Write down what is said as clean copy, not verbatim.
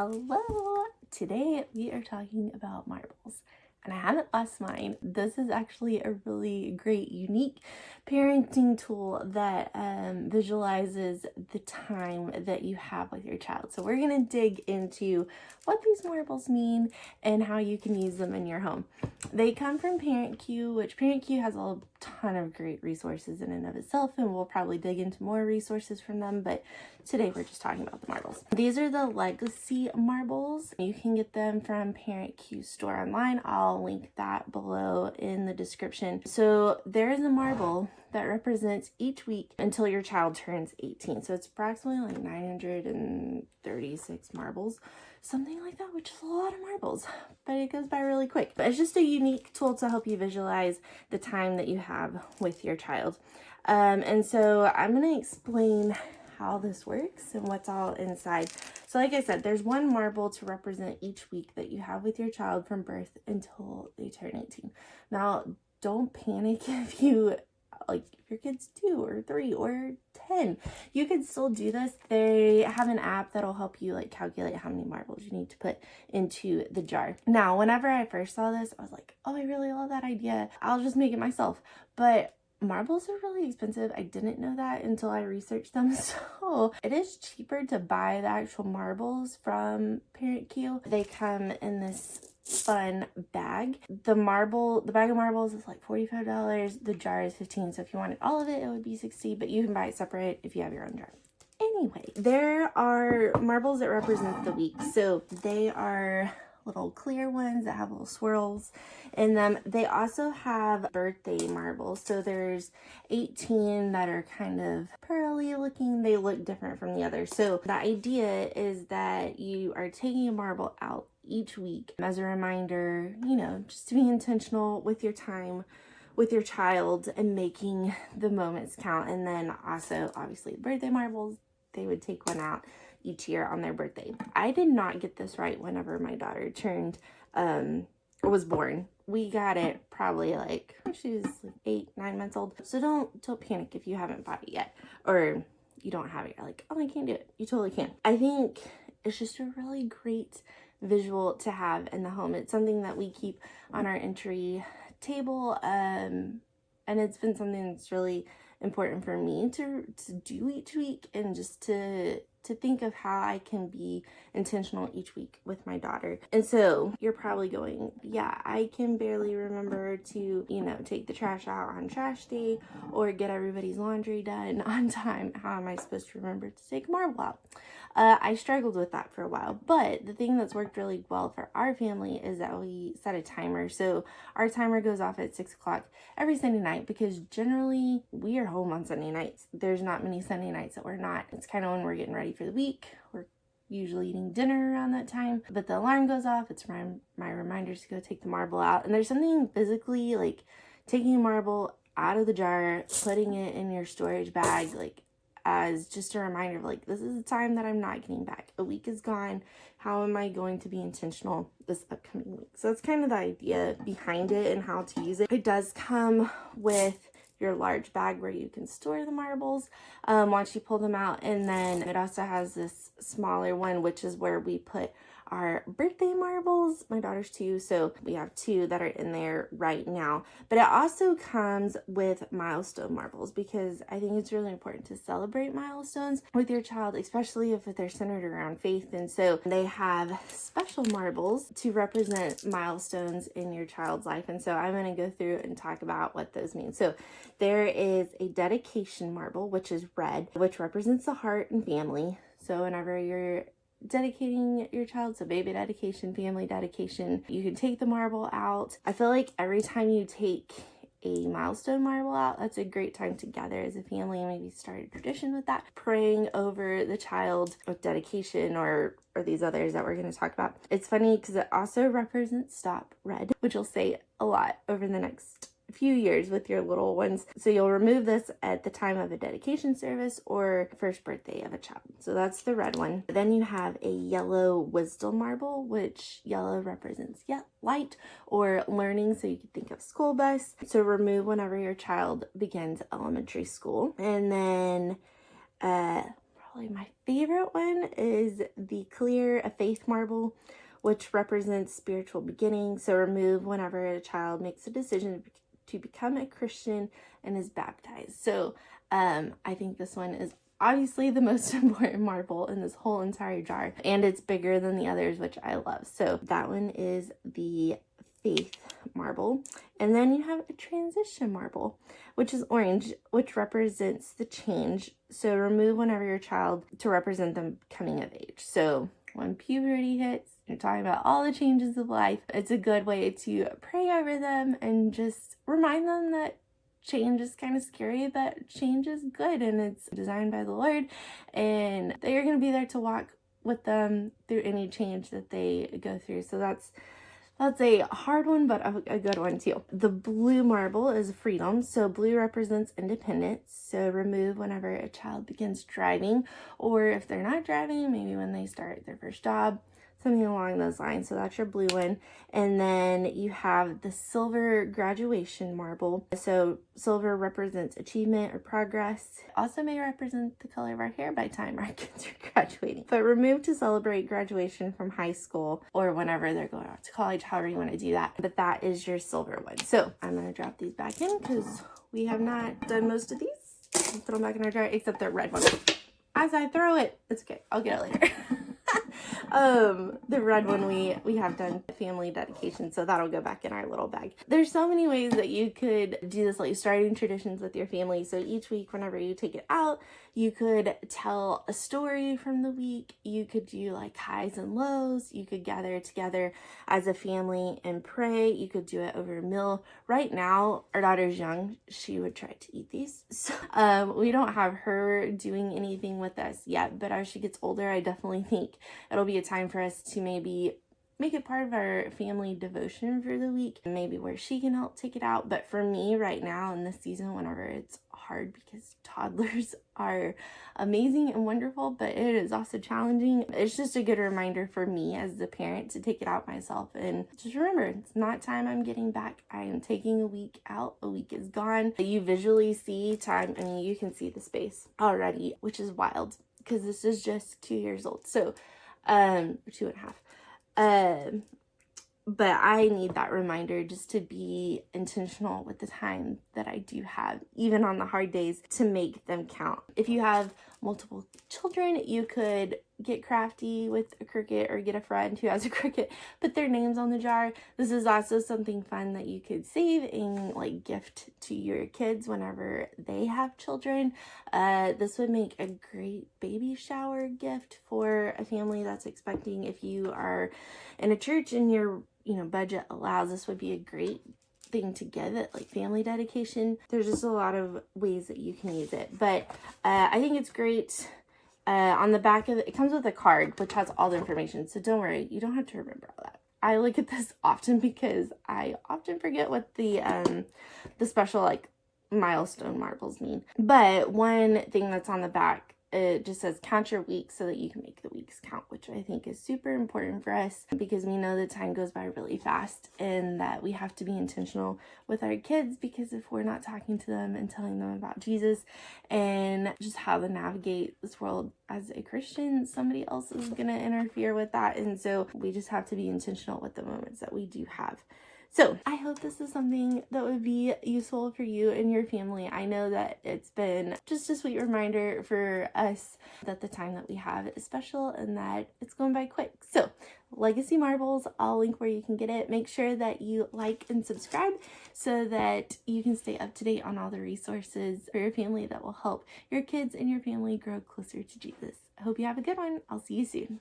Hello! Today we are talking about marbles, and I haven't lost mine. This is actually a really great, unique parenting tool that visualizes the time that you have with your child. So we're going to dig into what these marbles mean and how you can use them in your home. They come from ParentQ, which ParentQ has a ton of great resources in and of itself, and we'll probably dig into more resources from them, but today we're just talking about the marbles. These are the legacy marbles. You can get them from ParentQ store online. I'll link that below in the description. So there is a marble that represents each week until your child turns 18. So it's approximately like 936 marbles, something like that, which is a lot of marbles, but it goes by really quick. But it's just a unique tool to help you visualize the time that you have with your child. And so I'm going to explain how this works and what's all inside. So like I said, there's one marble to represent each week that you have with your child from birth until they turn 18. Now, don't panic if your kid's 2 or 3 or 10. You can still do this. They have an app that'll help you calculate how many marbles you need to put into the jar. Now, whenever I first saw this, I was like, oh, I really love that idea. I'll just make it myself. But marbles are really expensive. I didn't know that until I researched them. So it is cheaper to buy the actual marbles from ParentQ. They come in this fun bag. The bag of marbles is like $45. The jar is $15. So if you wanted all of it, it would be $60, but you can buy it separate if you have your own jar. Anyway, there are marbles that represent the week. So they are little clear ones that have little swirls in them. They also have birthday marbles. So there's 18 that are kind of pearly looking. They look different from the others. So the idea is that you are taking a marble out each week as a reminder, just to be intentional with your time with your child and making the moments count. And then also, obviously, birthday marbles, they would take one out each year on their birthday. I did not get this right whenever my daughter was born. We got it probably she was 8-9 months old. So don't panic if you haven't bought it yet, or you don't have it. You're like, oh, I can't do it. You totally can. I think it's just a really great visual to have in the home. It's something that we keep on our entry table, and it's been something that's really important for me to do each week, and just to think of how I can be intentional each week with my daughter. And so you're probably going, yeah, I can barely remember to, take the trash out on trash day or get everybody's laundry done on time. How am I supposed to remember to take a marble out? I struggled with that for a while, but the thing that's worked really well for our family is that we set a timer. So our timer goes off at 6 o'clock every Sunday night, because generally we are home on Sunday nights. There's not many Sunday nights that we're not. It's kind of when we're getting ready for the week. We're usually eating dinner around that time, but the alarm goes off. It's my reminders to go take the marble out. And there's something physically taking a marble out of the jar, putting it in your storage bag, as just a reminder of this is the time that I'm not getting back. A week is gone. How am I going to be intentional this upcoming week? So that's kind of the idea behind it and how to use it. It does come with your large bag where you can store the marbles once you pull them out, and then it also has this smaller one, which is where we put our birthday marbles. My daughter's 2, so we have 2 that are in there right now. But it also comes with milestone marbles, because I think it's really important to celebrate milestones with your child, especially if they're centered around faith. And so they have special marbles to represent milestones in your child's life. And so I'm going to go through and talk about what those mean. So there is a dedication marble, which is red, which represents the heart and family. So whenever you're dedicating your child, so baby dedication, family dedication, you can take the marble out. I feel like every time you take a milestone marble out, that's a great time to gather as a family and maybe start a tradition with that, praying over the child with dedication or these others that we're going to talk about. It's funny because it also represents stop red, which you'll say a lot over the next few years with your little ones. So you'll remove this at the time of a dedication service or first birthday of a child. So that's the red one. Then you have a yellow wisdom marble, which yellow represents light or learning. So you could think of school bus. So remove whenever your child begins elementary school. And then Probably my favorite one is the clear faith marble, which represents spiritual beginning. So remove whenever a child makes a decision to become a Christian and is baptized. So I think this one is obviously the most important marble in this whole entire jar, and it's bigger than the others, which I love. So that one is the faith marble. And then you have a transition marble, which is orange, which represents the change. So remove whenever your child to represent them coming of age. So when puberty hits, you're talking about all the changes of life. It's a good way to pray over them and just remind them that change is kind of scary, but change is good and it's designed by the Lord, and that you're going to be there to walk with them through any change that they go through. So that's a hard one, but a good one too. The blue marble is freedom. So blue represents independence. So remove whenever a child begins driving, or if they're not driving, maybe when they start their first job, something along those lines. So that's your blue one. And then you have the silver graduation marble. So silver represents achievement or progress. Also may represent the color of our hair by the time our kids are graduating. But remove to celebrate graduation from high school or whenever they're going off to college, however you want to do that. But that is your silver one. So I'm going to drop these back in because we have not done most of these. Put them back in our jar, except the red one. As I throw it, it's okay. I'll get it later. The red one we have done family dedication, so that'll go back in our little bag. There's so many ways that you could do this, like starting traditions with your family. So each week, whenever you take it out, you could tell a story from the week. You could do like highs and lows. You could gather together as a family and pray. You could do it over a meal. Right now, our daughter's young. She would try to eat these. So we don't have her doing anything with us yet, but as she gets older, I definitely think it'll be a time for us to maybe make it part of our family devotion for the week, and maybe where she can help take it out. But for me right now in this season, whenever it's hard because toddlers are amazing and wonderful, but it is also challenging, it's just a good reminder for me as the parent to take it out myself and just remember, it's not time I'm getting back. I am taking a week out. A week is gone. You visually see time. I mean, you can see the space already, which is wild because this is just 2 years old. So 2.5. But I need that reminder just to be intentional with the time that I do have, even on the hard days, to make them count. If you have multiple children, you could get crafty with a Cricut or get a friend who has a Cricut, put their names on the jar. This is also something fun that you could save and like gift to your kids whenever they have children. This would make a great baby shower gift for a family that's expecting. If you are in a church and your budget allows, this would be a great thing to give it, like family dedication. There's just a lot of ways that you can use it, but I think it's great. On the back of it comes with a card which has all the information, so don't worry, you don't have to remember all that. I look at this often because I often forget what the special like milestone marbles mean. But one thing that's on the back, it just says count your weeks so that you can make the weeks count, which I think is super important for us because we know that time goes by really fast and that we have to be intentional with our kids, because if we're not talking to them and telling them about Jesus and just how to navigate this world as a Christian, somebody else is going to interfere with that. And so we just have to be intentional with the moments that we do have. So I hope this is something that would be useful for you and your family. I know that it's been just a sweet reminder for us that the time that we have is special and that it's going by quick. So Legacy Marbles, I'll link where you can get it. Make sure that you like and subscribe so that you can stay up to date on all the resources for your family that will help your kids and your family grow closer to Jesus. I hope you have a good one. I'll see you soon.